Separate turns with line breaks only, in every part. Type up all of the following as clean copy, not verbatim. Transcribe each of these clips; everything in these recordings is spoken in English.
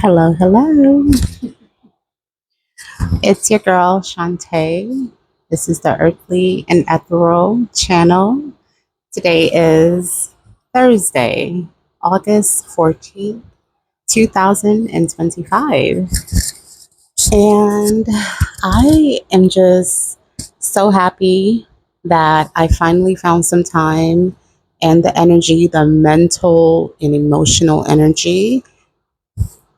Hello, hello. It's your girl, Shantae. This is the Earthly and Ethereal channel. Today is Thursday, August 14th, 2025. And I am just so happy that I finally found some time and the energy, the mental and emotional energy.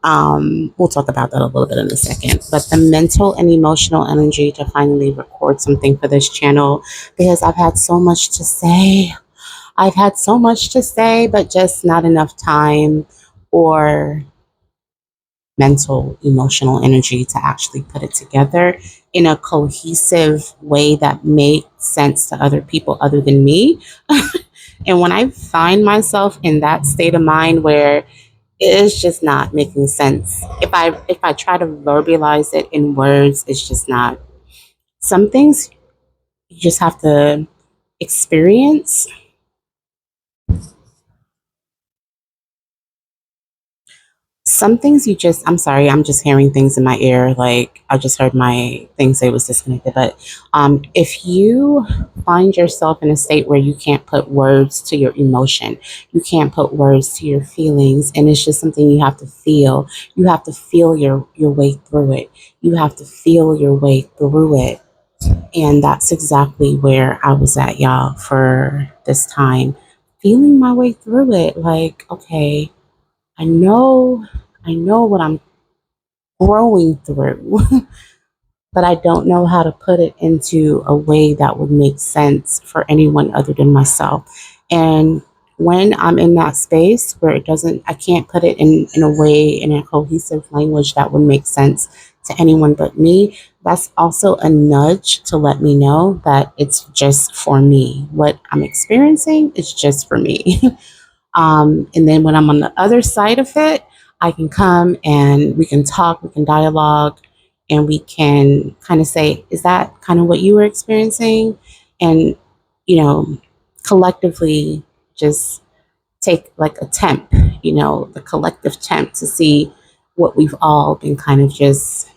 We'll talk about that a little bit in a second, but the mental and emotional energy to finally record something for this channel because I've had so much to say. I've had so much to say, but just not enough time or mental, emotional energy to actually put it together in a cohesive way that makes sense to other people other than me. And when I find myself in that state of mind where it's just not making sense. If I try to verbalize it in words, it's just not. Some things you just have to experience. Some things you just, I'm sorry, I'm just hearing things in my ear. Like I just heard my thing say it was disconnected. But if you find yourself in a state where you can't put words to your emotion, you can't put words to your feelings, and it's just something you have to feel your way through it. You have to feel your way through it. And that's exactly where I was at, y'all, for this time. Feeling my way through it. Like, okay, I know I know what I'm growing through, but I don't know how to put it into a way that would make sense for anyone other than myself. And when I'm in that space where I can't put it in a way, in a cohesive language that would make sense to anyone but me, that's also a nudge to let me know that it's just for me. What I'm experiencing is just for me. And then when I'm on the other side of it, I can come and we can talk, we can dialogue, and we can kind of say, is that kind of what you were experiencing? And, you know, collectively just take like a temp, the collective temp to see what we've all been kind of just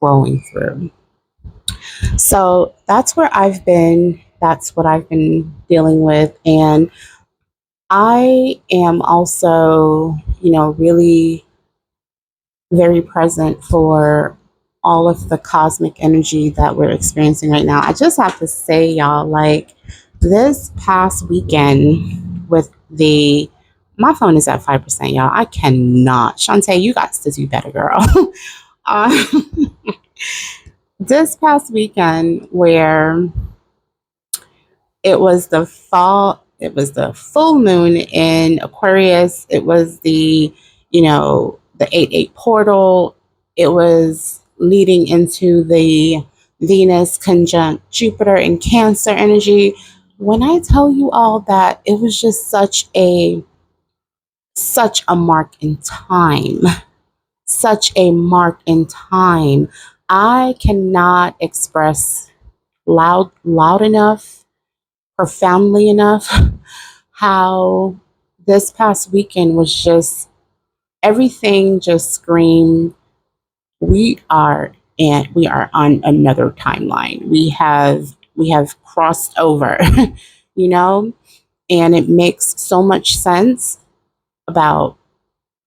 growing through. So that's where I've been. That's what I've been dealing with. And I am also, really very present for all of the cosmic energy that we're experiencing right now. I just have to say, y'all, like this past weekend with my phone is at 5%, y'all. I cannot. Shantae, you got to do better, girl. uh, this past weekend where it was the full moon in Aquarius. It was the 8-8 portal. It was leading into the Venus conjunct Jupiter in Cancer energy. When I tell you all that, it was just such a mark in time. Such a mark in time. I cannot express loud enough, profoundly enough, how this past weekend was just everything just screamed we are on another timeline. We have crossed over, you know, and it makes so much sense about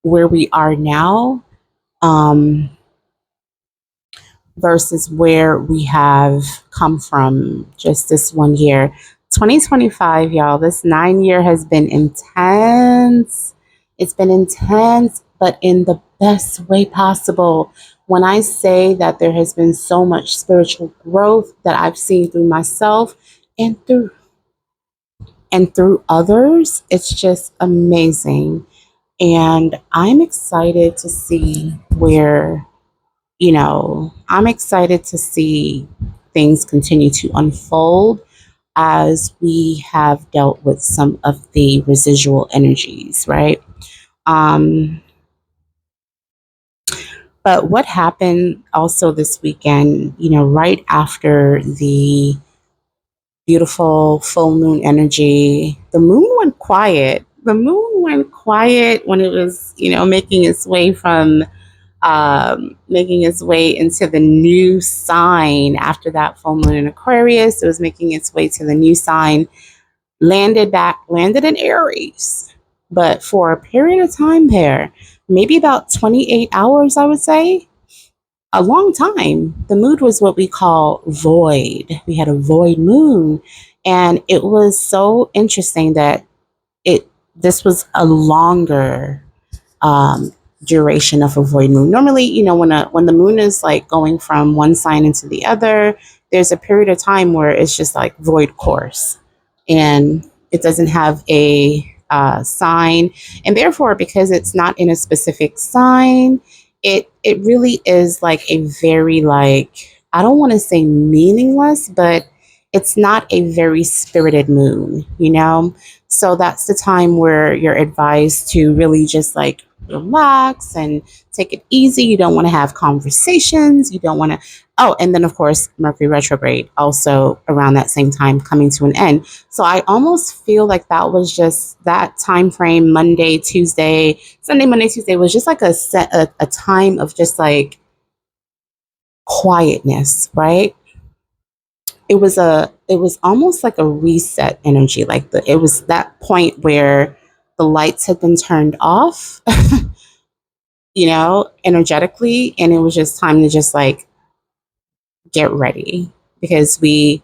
where we are now, um, versus where we have come from just this one year. 2025, y'all, this 9 year has been intense. It's been intense, but in the best way possible. When I say that there has been so much spiritual growth that I've seen through myself and through others, it's just amazing. And I'm excited to see I'm excited to see things continue to unfold as we have dealt with some of the residual energies, right? Um, but what happened also this weekend, right after the beautiful full moon energy, the moon went quiet. The moon went quiet when it was, making its way from making its way into the new sign after that full moon in Aquarius. It was making its way to the new sign, landed in Aries. But for a period of time there, maybe about 28 hours, I would say, a long time, the moon was what we call void. We had a void moon. And it was so interesting that it this was a longer um, duration of a void moon. Normally, when the moon is like going from one sign into the other, there's a period of time where it's just like void course, and it doesn't have a sign, and therefore, because it's not in a specific sign, it really is like a very, like, I don't want to say meaningless, but it's not a very spirited moon. So that's the time where you're advised to really just like relax and take it easy. You don't want to have conversations. You don't want to. Oh, and then of course, Mercury retrograde also around that same time coming to an end. So I almost feel like that was just that time frame. Monday, Tuesday, Sunday, Monday, Tuesday was just like a time of just like quietness, right? It was almost like a reset energy. Like it was that point where the lights had been turned off, energetically, and it was just time to just like get ready, because we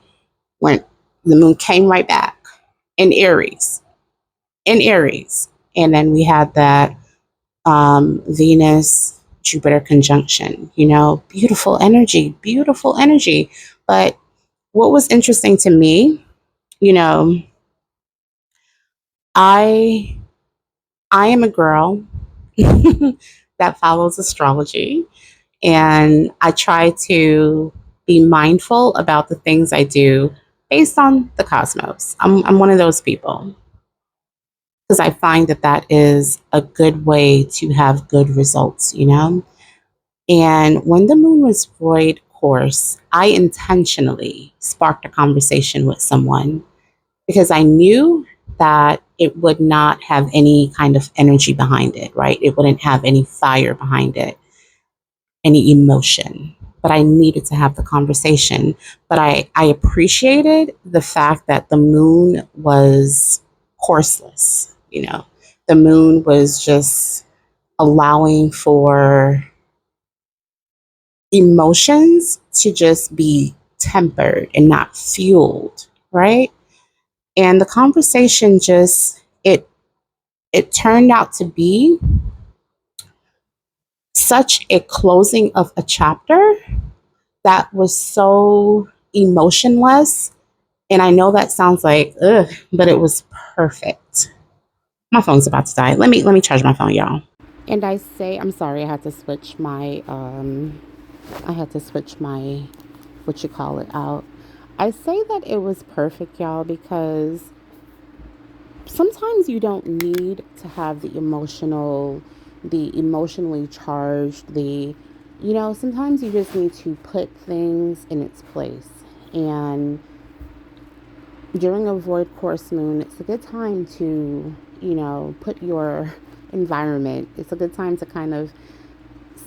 went the moon came right back in Aries, and then we had that Venus Jupiter conjunction. Beautiful energy. But what was interesting to me, you know, I I am a girl that follows astrology, and I try to be mindful about the things I do based on the cosmos. I'm one of those people, because I find that that is a good way to have good results. And when the moon was void course, I intentionally sparked a conversation with someone, because I knew that it would not have any kind of energy behind it, right? It wouldn't have any fire behind it, any emotion. But I needed to have the conversation. But I appreciated the fact that the moon was courseless. The moon was just allowing for emotions to just be tempered and not fueled, right? And the conversation just it turned out to be such a closing of a chapter that was so emotionless. And I know that sounds like ugh, but it was perfect. My phone's about to die. Let me charge my phone, y'all. And I say, I'm sorry, I had to switch my what you call it out. I say that it was perfect, y'all, because sometimes you don't need to have the emotionally charged, sometimes you just need to put things in its place. And during a void course moon, it's a good time to, put your environment. It's a good time to kind of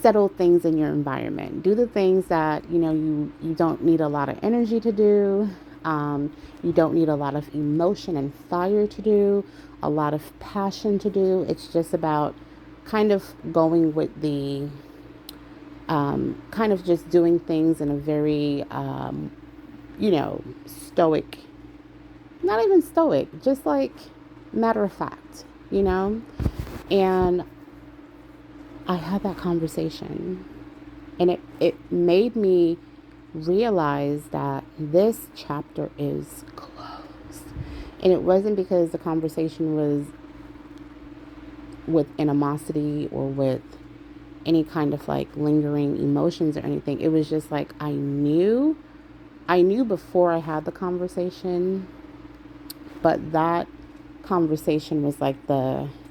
settle things in your environment. Do the things that, you don't need a lot of energy to do. You don't need a lot of emotion and fire to do, a lot of passion to do. It's just about kind of going with the, kind of just doing things in a very, stoic, not even stoic, just like matter of fact. And I had that conversation, and it made me realize that this chapter is closed. And it wasn't because the conversation was with animosity or with any kind of like lingering emotions or anything. It was just like I knew before I had the conversation, but that conversation was like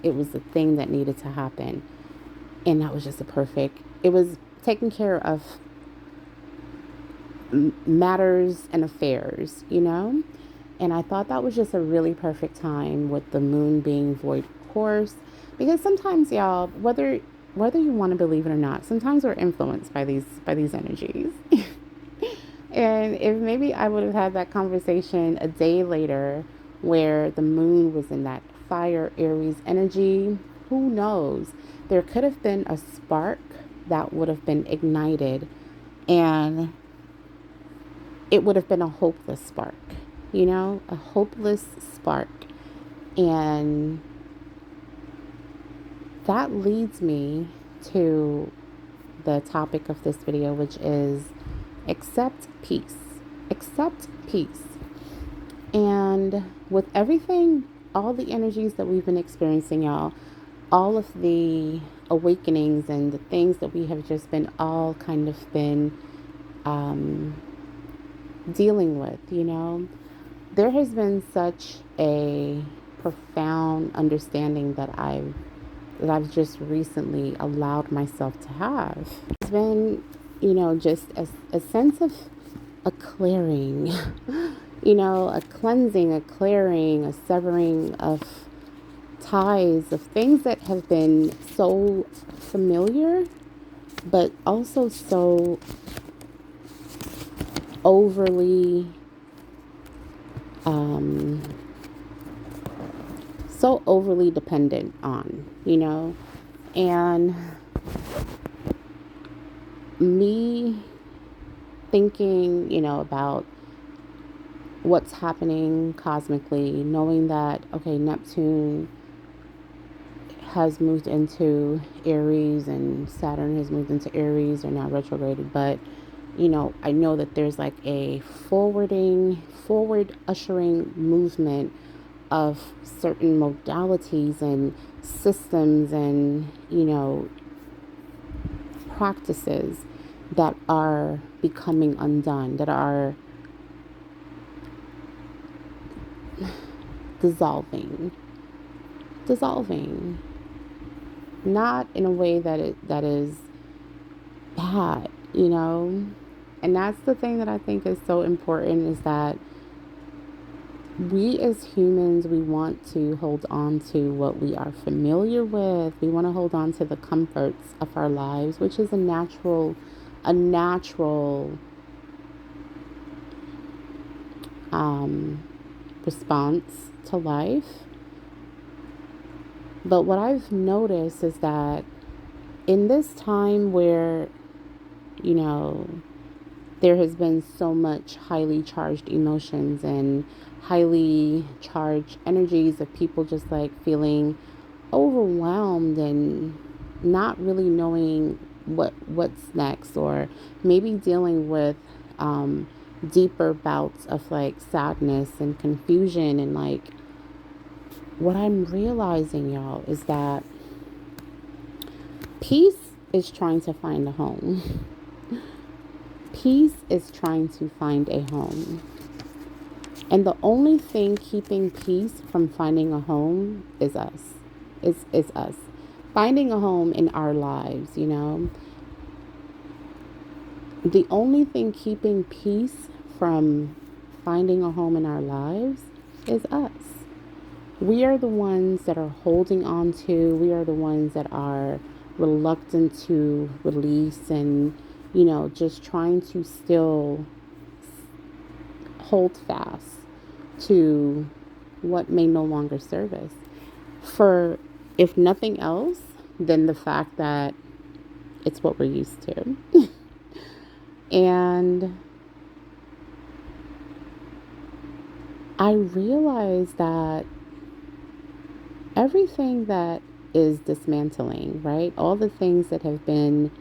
it was the thing that needed to happen. And that was just it was taking care of matters and affairs. And I thought that was just a really perfect time with the moon being void course, because sometimes, y'all, whether whether you want to believe it or not, sometimes we're influenced by these energies. And if maybe I would have had that conversation a day later where the moon was in that fire Aries energy, who knows? There could have been a spark that would have been ignited, and it would have been a hopeless spark, a hopeless spark. And that leads me to the topic of this video, which is accept peace. Accept peace. And with everything, all the energies that we've been experiencing, y'all, all of the awakenings and the things that we have just been all kind of been dealing with, there has been such a profound understanding that I've just recently allowed myself to have. It's been, just a sense of a clearing, a cleansing, a clearing, a severing of ties, of things that have been so familiar, but also so overly dependent on, and me thinking, about what's happening cosmically, knowing that, okay, Neptune has moved into Aries and Saturn has moved into Aries, or now retrograded, but I know that there's like a forward ushering movement of certain modalities and systems and, practices that are becoming undone, that are dissolving, not in a way that is bad, and that's the thing that I think is so important, is that we as humans, we want to hold on to what we are familiar with. We want to hold on to the comforts of our lives, which is a natural response to life. But what I've noticed is that in this time where, there has been so much highly charged emotions and highly charged energies of people just like feeling overwhelmed and not really knowing what's next, or maybe dealing with deeper bouts of like sadness and confusion. And like, what I'm realizing, y'all, is that peace is trying to find a home. Peace is trying to find a home. And the only thing keeping peace from finding a home is us. Is us. Finding a home in our lives, The only thing keeping peace from finding a home in our lives is us. We are the ones that are holding on to, we are the ones that are reluctant to release and, just trying to still hold fast to what may no longer serve us. For, if nothing else, than the fact that it's what we're used to. And I realized that everything that is dismantling, right? All the things that have been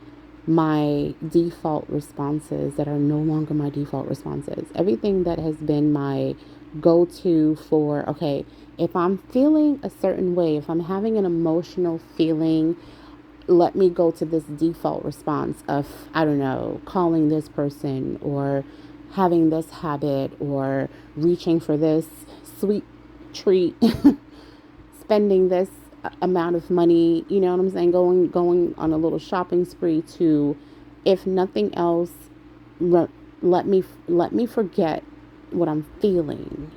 my default responses that are no longer my default responses. Everything that has been my go-to for, okay, if I'm feeling a certain way, if I'm having an emotional feeling, let me go to this default response of, I don't know, calling this person, or having this habit, or reaching for this sweet treat, spending this amount of money, you know what I'm saying? Going on a little shopping spree to, if nothing else, let me forget what I'm feeling.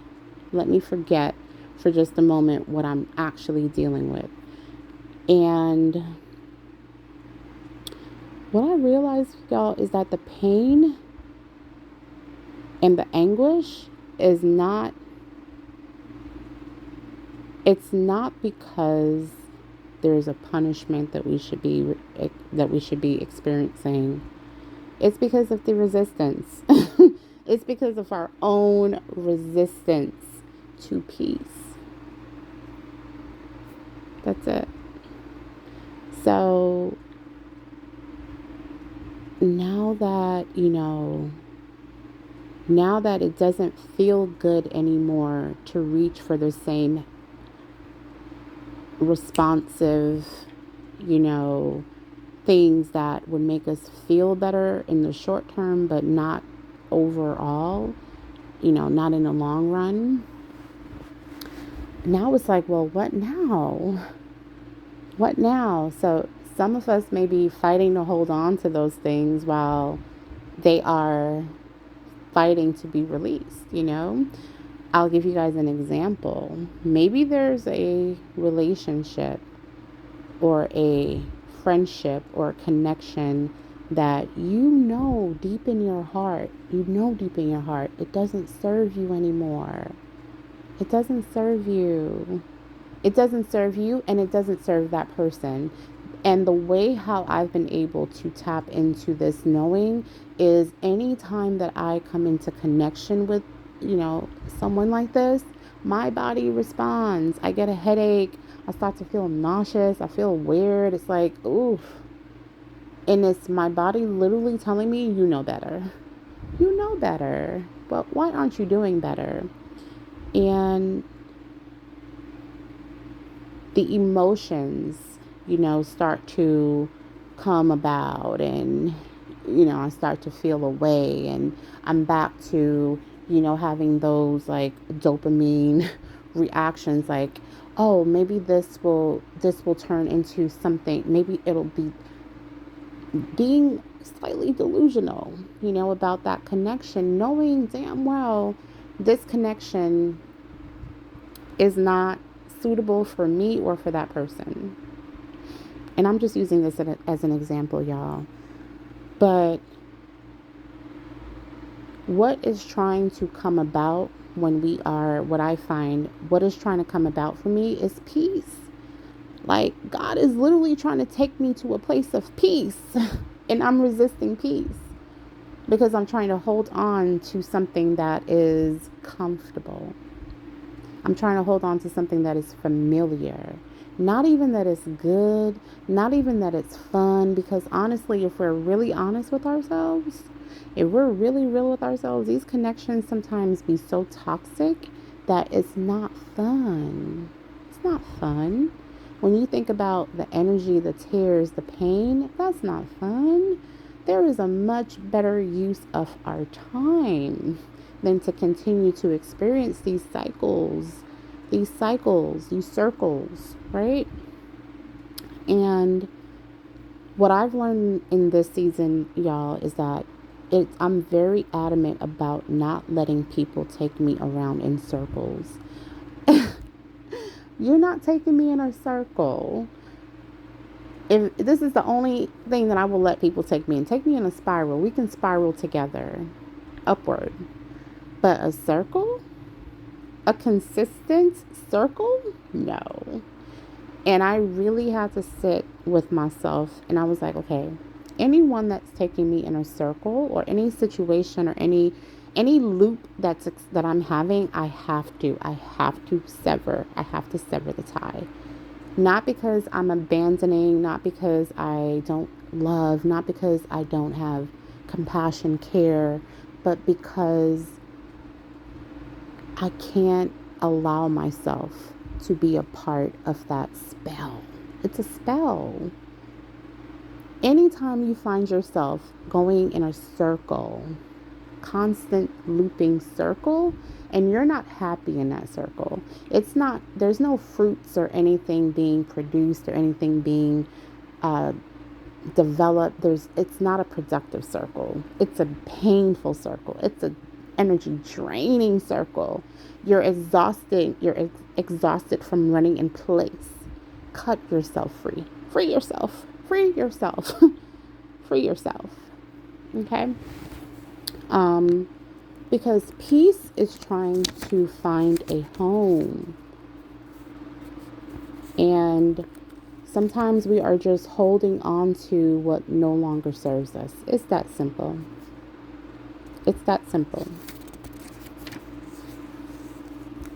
Let me forget for just a moment what I'm actually dealing with. And What I realized, y'all, is that the pain and the anguish is not, it's not because there's a punishment that we should be experiencing. It's because of the resistance. It's because of our own resistance to peace. That's it. So now that, now that it doesn't feel good anymore to reach for the same responsive, you know, things that would make us feel better in the short term, but not overall, not in the long run. Now it's like, well, what now? What now? So some of us may be fighting to hold on to those things while they are fighting to be released. I'll give you guys an example. Maybe there's a relationship or a friendship or a connection that deep in your heart, it doesn't serve you anymore. It doesn't serve you. It doesn't serve you and it doesn't serve that person. And the way how I've been able to tap into this knowing is anytime that I come into connection with, someone like this, my body responds. I get a headache. I start to feel nauseous. I feel weird. It's like, oof. And it's my body literally telling me, you know better. You know better. But why aren't you doing better? And the emotions, start to come about and, I start to feel away and I'm back to, having those like dopamine reactions like, oh, maybe this will turn into something. Maybe it'll be being slightly delusional, about that connection, knowing damn well this connection is not suitable for me or for that person. And I'm just using this as an example, y'all. But what is trying to come about what is trying to come about for me is peace. Like, God is literally trying to take me to a place of peace. And I'm resisting peace because I'm trying to hold on to something that is comfortable. I'm trying to hold on to something that is familiar. Not even that it's good, not even that it's fun, because honestly, if we're really honest with ourselves, if we're really real with ourselves, these connections sometimes be so toxic that it's not fun. It's not fun. When you think about the energy, the tears, the pain, that's not fun. There is a much better use of our time than to continue to experience these circles, right? And what I've learned in this season, y'all, is that I'm very adamant about not letting people take me around in circles. You're not taking me in a circle. If this is the only thing that I will let people take me in a spiral. We can spiral together upward. But a circle? A consistent circle? No. And I really had to sit with myself and I was like, okay, anyone that's taking me in a circle or any situation or any loop that I'm having, I have to sever. I have to sever the tie. Not because I'm abandoning, not because I don't love, not because I don't have compassion, care, but because I can't allow myself to be a part of that spell. It's a spell. Anytime you find yourself going in a circle, constant looping circle, and you're not happy in that circle, there's no fruits or anything being produced or anything being developed. It's not a productive circle. It's a painful circle. It's a energy draining circle. You're exhausted. Exhausted from running in place. Cut yourself free. Free yourself. Free yourself. free yourself. Okay? Because peace is trying to find a home. And sometimes we are just holding on to what no longer serves us. It's that simple. It's that simple.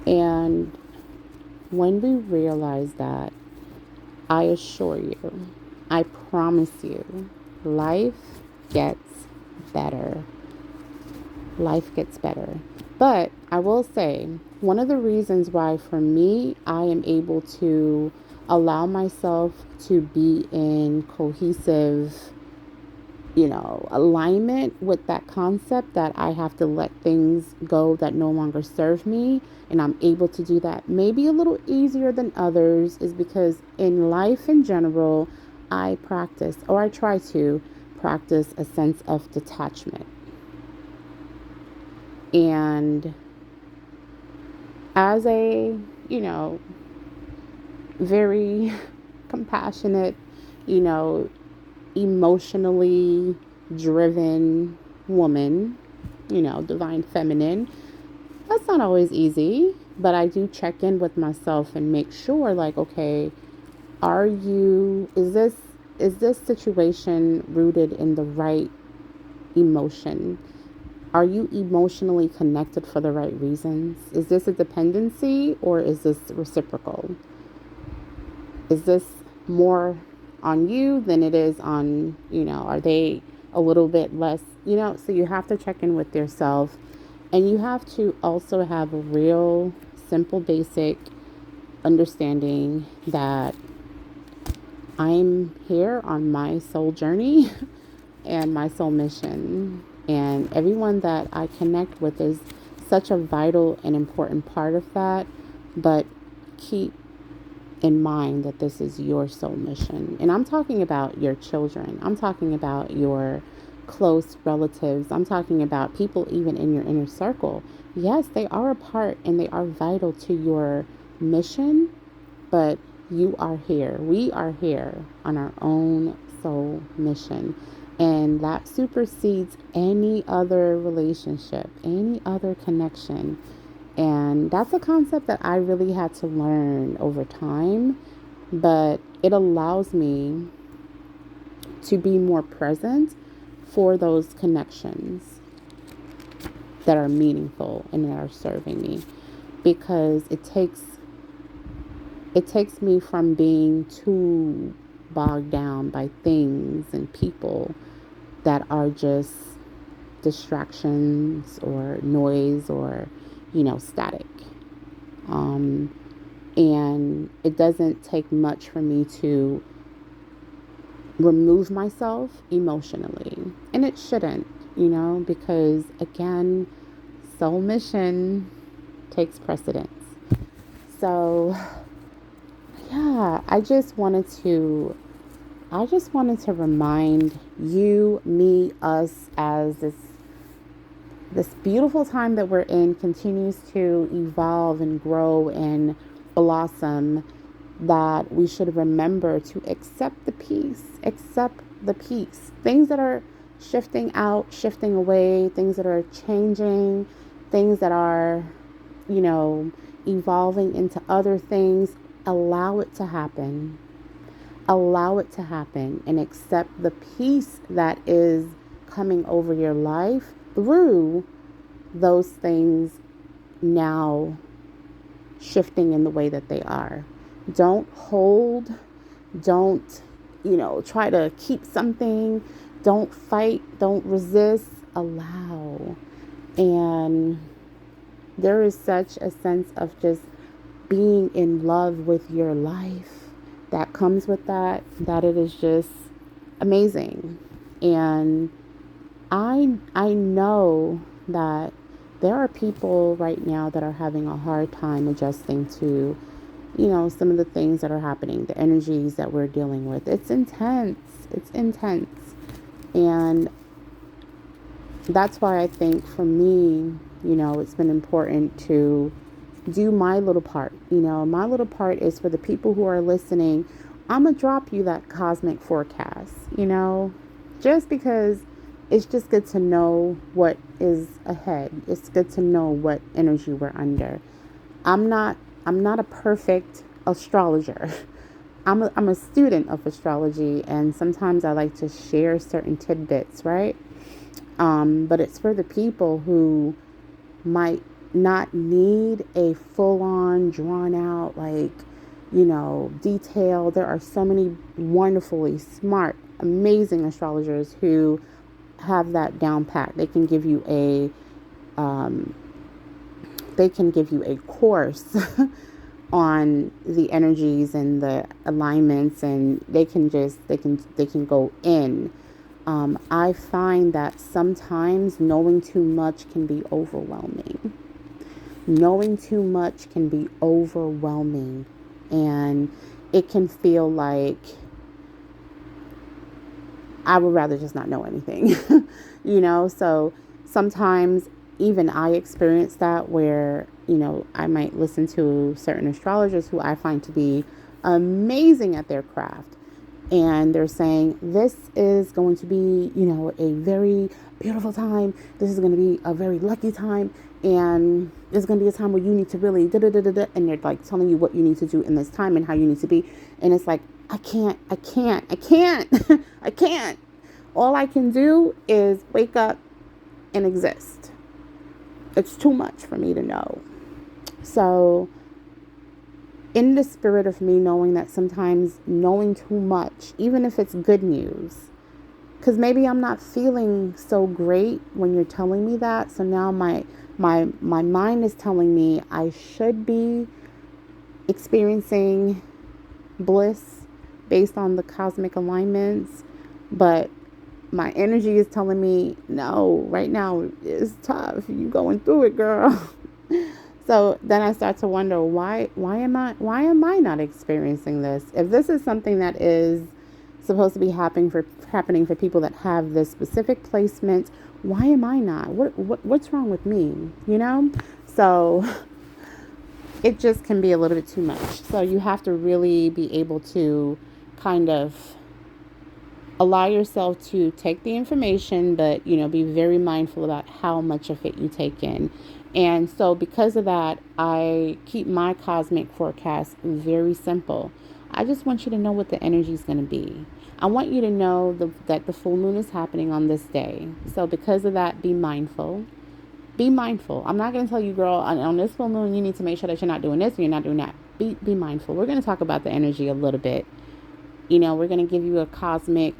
And when we realize that, I assure you, I promise you, life gets better. Life gets better. But I will say, one of the reasons why for me, I am able to allow myself to be in cohesive, alignment with that concept that I have to let things go that no longer serve me. And I'm able to do that maybe a little easier than others is because in life in general, I practice, or I try to practice, a sense of detachment. And as a, very compassionate, you know, emotionally driven woman, divine feminine, that's not always easy, but I do check in with myself and make sure, like, okay, is this situation rooted in the right emotion? Are you emotionally connected for the right reasons? Is this a dependency or is this reciprocal? Is this more on you than it is on, are they a little bit less, so you have to check in with yourself, and you have to also have a real simple, basic understanding that I'm here on my soul journey and my soul mission. And everyone that I connect with is such a vital and important part of that. But keep in mind that this is your soul mission. And I'm talking about your children. I'm talking about your close relatives. I'm talking about people even in your inner circle. Yes, they are a part and they are vital to your mission, but you are here. We are here on our own soul mission. And that supersedes any other relationship, any other connection. And that's a concept that I really had to learn over time, but it allows me to be more present for those connections that are meaningful and that are serving me, because it takes me from being too bogged down by things and people that are just distractions or noise or, static. And it doesn't take much for me to remove myself emotionally. And it shouldn't, because again, soul mission takes precedence. So, yeah, I just wanted to remind you, me, us, as this beautiful time that we're in continues to evolve and grow and blossom, that we should remember to accept the peace. Things that are shifting out, shifting away, things that are changing, things that are, evolving into other things. Allow it to happen. Allow it to happen and accept the peace that is coming over your life through those things now shifting in the way that they are. Don't hold, don't, try to keep something, don't fight, don't resist, allow. And there is such a sense of just being in love with your life that comes with that it is just amazing. And I know that there are people right now that are having a hard time adjusting to, some of the things that are happening, the energies that we're dealing with. It's intense. And that's why I think for me, it's been important to do my little part. My little part is for the people who are listening. I'm going to drop you that cosmic forecast, just because it's just good to know what is ahead. It's good to know what energy we're under. I'm not I'm not a perfect astrologer. I'm a student of astrology, and sometimes I like to share certain tidbits, right? But it's for the people who might not need a full on, drawn out, like, detail. There are so many wonderfully smart, amazing astrologers who have that down pat. Um, they can give you a course on the energies and the alignments, and they can go in. I find that sometimes knowing too much can be overwhelming. Knowing too much can be overwhelming, and it can feel like I would rather just not know anything. So sometimes even I experience that where, I might listen to certain astrologers who I find to be amazing at their craft. And they're saying, this is going to be, a very beautiful time. This is going to be a very lucky time. And there's going to be a time where you need to really, da da da da da. And they're like telling you what you need to do in this time and how you need to be. And it's like, I can't. I can't. All I can do is wake up and exist. It's too much for me to know. So, in the spirit of me knowing that sometimes knowing too much, even if it's good news, because maybe I'm not feeling so great when you're telling me that. So now my mind is telling me I should be experiencing bliss based on the cosmic alignments, but my energy is telling me no, right now it's tough, you going through it, girl. So then I start to wonder, why am I not experiencing this? If this is something that is supposed to be happening for people that have this specific placement, why am I not? What's wrong with me? So it just can be a little bit too much. So you have to really be able to kind of allow yourself to take the information, but be very mindful about how much of it you take in. And so because of that, I keep my cosmic forecast very simple. I just want you to know what the energy is going to be. I want you to know that the full moon is happening on this day. So because of that, be mindful. Be mindful. I'm not going to tell you, girl, on this full moon, you need to make sure that you're not doing this and you're not doing that. Be mindful. We're going to talk about the energy a little bit. We're going to give you a cosmic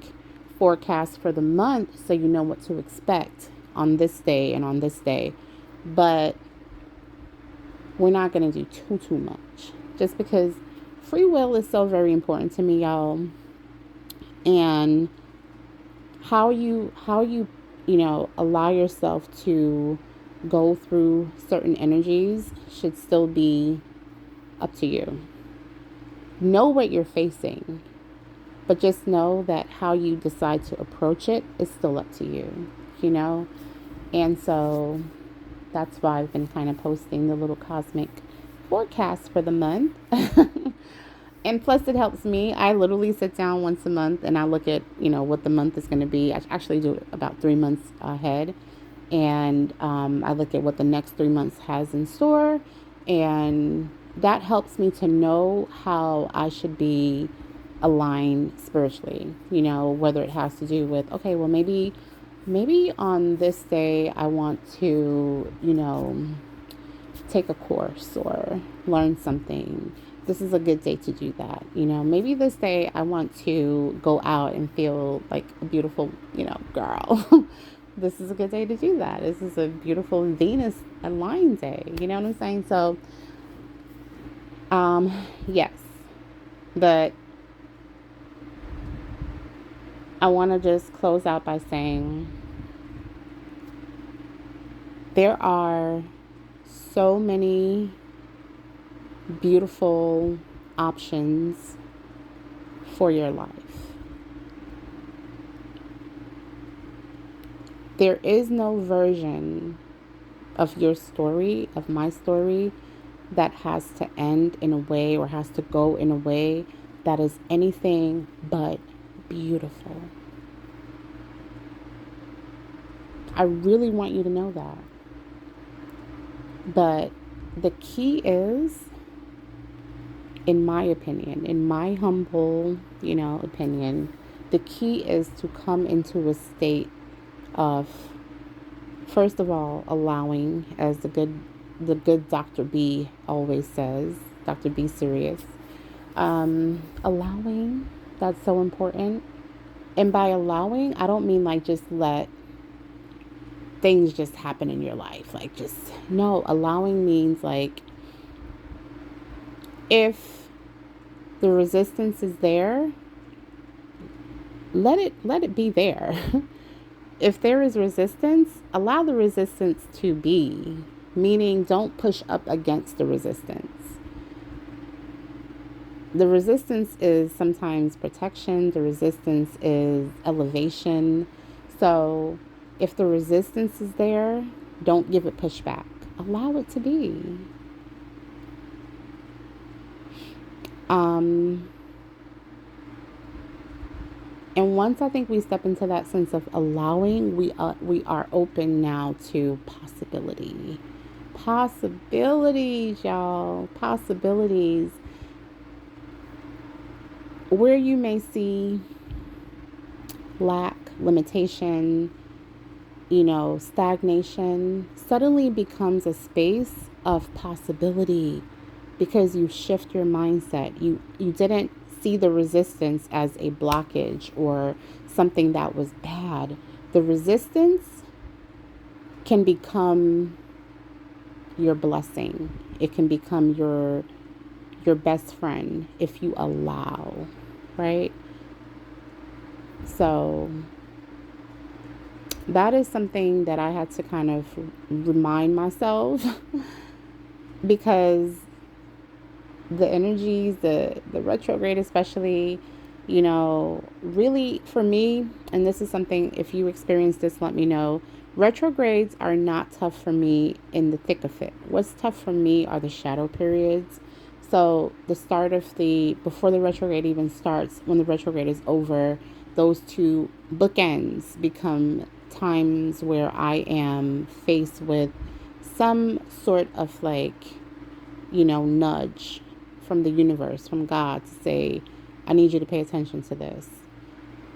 forecast for the month so you know what to expect on this day and on this day. But we're not going to do too much, just because free will is so very important to me, y'all. And how you allow yourself to go through certain energies should still be up to you. Know what you're facing, but just know that how you decide to approach it is still up to you. And so that's why I've been kind of posting the little cosmic forecast for the month. And plus it helps me. I literally sit down once a month and I look at, what the month is going to be. I actually do it about 3 months ahead. And I look at what the next 3 months has in store. And that helps me to know how I should be aligned spiritually, whether it has to do with, okay, well, maybe on this day I want to, take a course or learn something. This is a good day to do that. Maybe this day I want to go out and feel like a beautiful, girl. This is a good day to do that. This is a beautiful Venus aligned day. You know what I'm saying? So, yes, but I want to just close out by saying there are so many beautiful options for your life. There is no version of your story, of my story, that has to end in a way or has to go in a way that is anything but beautiful. I really want you to know that. But the key is, in my opinion, in my humble, opinion, the key is to come into a state of, first of all, allowing, as the good Dr. B always says, Dr. B serious, allowing, that's so important. And by allowing, I don't mean like just let things just happen in your life. Like, just, no, allowing means like, if the resistance is there, let it be there. If there is resistance, allow the resistance to be, meaning don't push up against the resistance. The resistance is sometimes protection, the resistance is elevation. So if the resistance is there, don't give it pushback. Allow it to be. And once I think we step into that sense of allowing, we are open now to possibility. Possibilities, y'all. Possibilities. Where you may see lack, limitation, stagnation, suddenly becomes a space of possibility, because you shift your mindset. You didn't see the resistance as a blockage or something that was bad. The resistance can become your blessing. It can become your best friend if you allow, right? So that is something that I had to kind of remind myself because the energies, the retrograde especially, really for me, and this is something, if you experience this, let me know. Retrogrades are not tough for me in the thick of it. What's tough for me are the shadow periods. So the start of before the retrograde even starts, when the retrograde is over, those two bookends become times where I am faced with some sort of nudge from the universe, from God, to say, I need you to pay attention to this.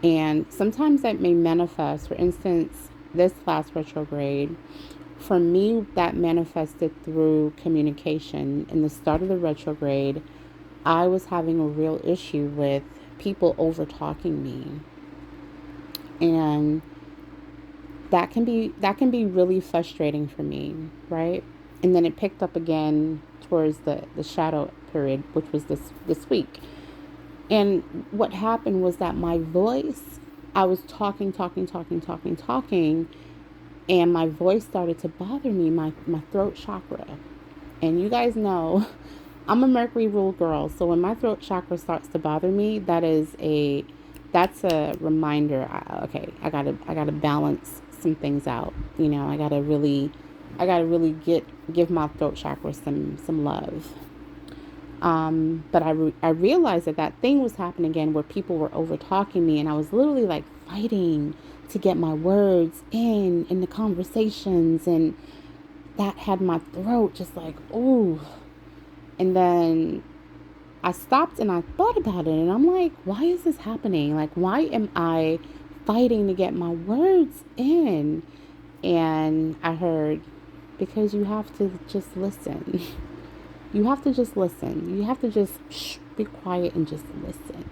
And sometimes that may manifest, for instance, this last retrograde, for me, that manifested through communication. In the start of the retrograde, I was having a real issue with people over talking me. And that can be really frustrating for me, right? And then it picked up again towards the shadow period, which was this week. And what happened was that my voice, I was talking, and my voice started to bother me, my throat chakra. And you guys know, I'm a Mercury ruled girl, so when my throat chakra starts to bother me, that's a reminder. I gotta balance some things out. I gotta really give my throat chakra some love. But I realized that thing was happening again, where people were over talking me, and I was literally like fighting to get my words in the conversations, and that had my throat just like, ooh. And then I stopped and I thought about it, and I'm like, why is this happening? Like, why am I fighting to get my words in? And I heard, because you have to just listen. You have to just listen. You have to just be quiet and just listen.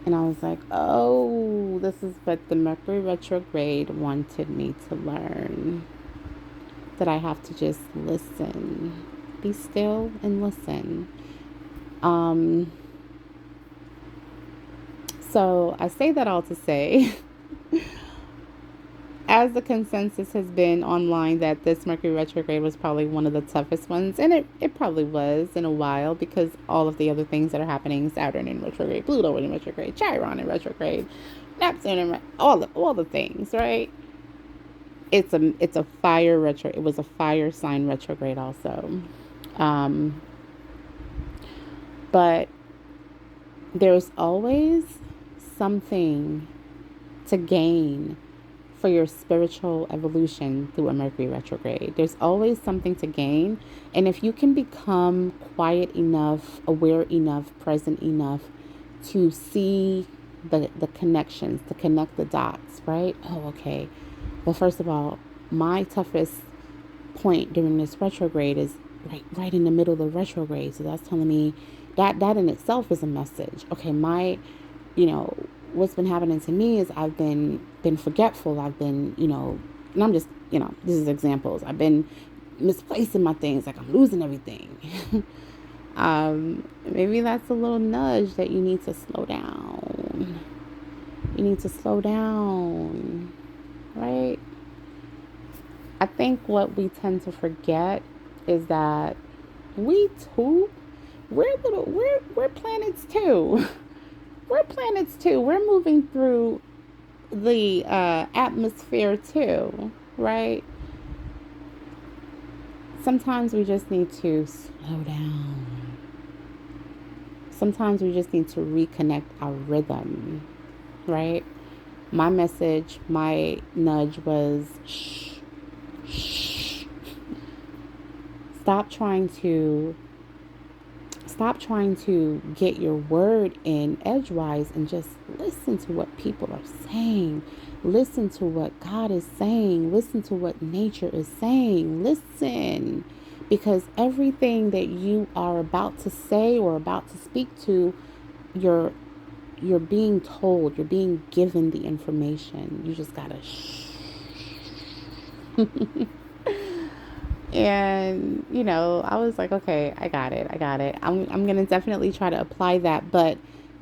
And I was like, oh, this is what the Mercury retrograde wanted me to learn. That I have to just listen. Be still and listen. So I say that all to say, as the consensus has been online, that this Mercury retrograde was probably one of the toughest ones, and it probably was in a while, because all of the other things that are happening, Saturn in retrograde, Pluto in retrograde, Chiron in retrograde, Neptune in all the things, right? It's a fire retro. It was a fire sign retrograde also, but there's always something to gain for your spiritual evolution through a Mercury retrograde. There's always something to gain. And if you can become quiet enough, aware enough, present enough to see the connections, to connect the dots, right? Oh, okay. Well, first of all, my toughest point during this retrograde is right in the middle of the retrograde. So that's telling me that in itself is a message. Okay, my, you know, what's been happening to me is I've been forgetful. I've been, and I'm just, this is examples. I've been misplacing my things, like I'm losing everything. Maybe that's a little nudge that you need to slow down. You need to slow down, right? I think what we tend to forget is that we too, we're planets too. We're planets too. We're moving through the atmosphere too, right? Sometimes we just need to slow down. Sometimes we just need to reconnect our rhythm, right? My message, my nudge was shh, shh. Stop trying to get your word in edgewise and just listen to what people are saying. Listen to what God is saying. Listen to what nature is saying. Listen. Because everything that you are about to say or about to speak to, you're being told, you're being given the information. You just gotta shh. And, I was like, okay, I got it. I'm going to definitely try to apply that. But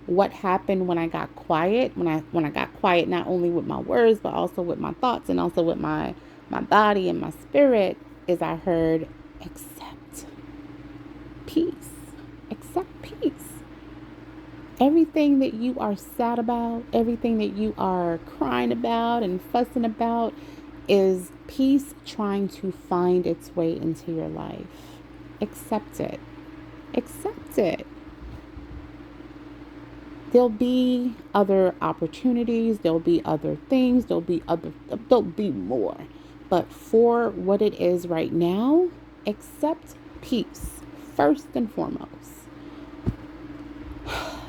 what happened when I got quiet, when I got quiet, not only with my words, but also with my thoughts and also with my body and my spirit, is I heard, accept peace. Accept peace. Everything that you are sad about, everything that you are crying about and fussing about, is peace trying to find its way into your life. Accept it. Accept it. There'll be other opportunities. There'll be other things. There'll be more. But for what it is right now, accept peace first and foremost.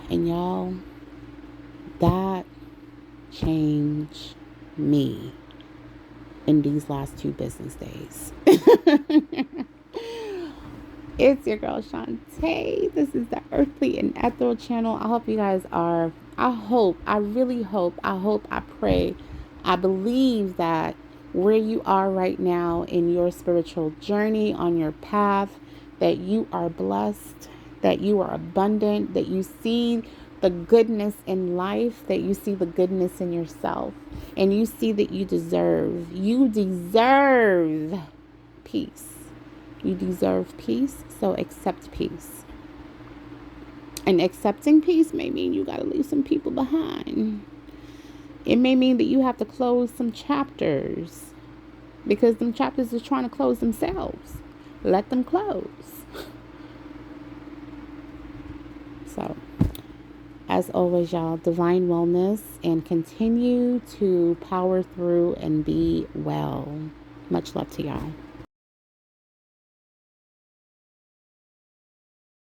And y'all, that changed me in these last 2 business days. It's your girl Shantae. This is the Earthly and Ethereal channel. I hope you guys are, I really hope, I pray, I believe that where you are right now in your spiritual journey, on your path, that you are blessed, that you are abundant, that you see the goodness in life, that you see the goodness in yourself, and you see that you deserve peace. You deserve peace, so accept peace. And accepting peace may mean you got to leave some people behind. It may mean that you have to close some chapters because them chapters are trying to close themselves. Let them close. So, as always, y'all, divine wellness, and continue to power through and be well. Much love to y'all.